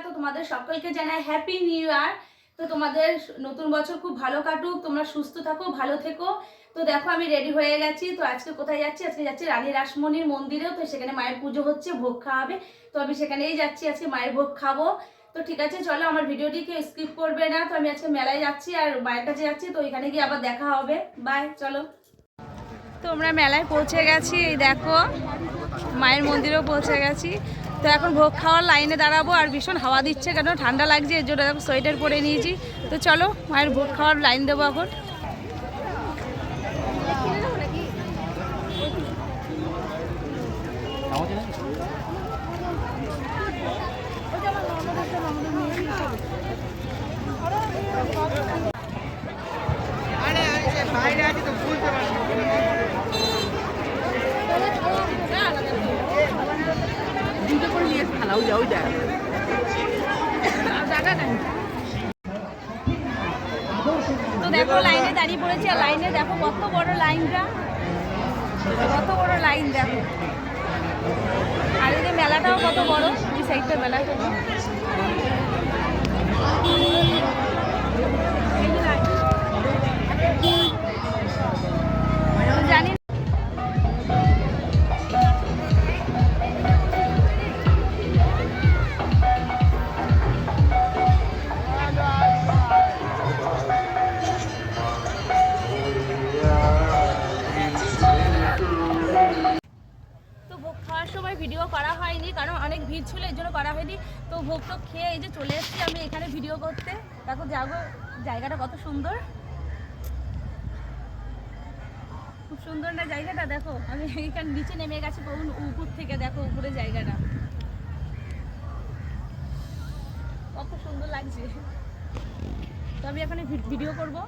তো তোমাদের সকলকে জানাই হ্যাপি নিউ ইয়ার। তো তোমাদের নতুন বছর খুব ভালো কাটুক, তোমরা সুস্থ থাকো, ভালো থেকো। তো দেখো আমি রেডি হয়ে গেছি। তো আজকে কোথায় যাচ্ছি? আজকে যাচ্ছি রানী রাসমণির মন্দিরেও। তো সেখানে মায়ের পুজো হচ্ছে, ভোগ খাওয়াবে। তো আমি সেখানেই যাচ্ছি, আজকে মায়ের ভোগ খাবো। তো ঠিক আছে, চলো আমার ভিডিওটি কেউ স্কিপ করবে না। তো আমি আজকে মেলায় যাচ্ছি আর মায়ের কাছে যাচ্ছি। তো এখানে গিয়ে আবার দেখা হবে। বাই, চলো। তো আমরা মেলায় পৌঁছে গেছি, এই দেখো মায়ের মন্দিরেও পৌঁছে গেছি। তো এখন ভোগ খাওয়ার লাইনে দাঁড়াবো, আর ভীষণ হাওয়া দিচ্ছে, কেন ঠান্ডা লাগছে, এর জন্য দেখো সোয়েটার পরে নিয়েছি। তো চলো মায়ের ভোগ খাওয়ার লাইন দেবো এখন। তো দেখো লাইনে দাঁড়িয়ে পড়েছি, আর লাইনে দেখো কত বড় লাইনটা, কত বড় লাইন দেখো। আর এই যে মেলাটাও কত বড়, এই সাইডটা মেলাটা। জানি সময় ভিডিও করা হয়নি, কারণ অনেক ভিড় ছিল, এই জন্য করা হয়নি। তো ভোগ টোগ খেয়ে এই যে চলে এসেছি আমি এখানে ভিডিও করতে। দেখো যাবো, জায়গাটা কত সুন্দর, খুব সুন্দর না জায়গাটা? দেখো আমি এখানে নিচে নেমে গেছি উপর থেকে, দেখো উপরে জায়গাটা কত সুন্দর লাগছে। তো আমি এখানে ভিডিও করবো।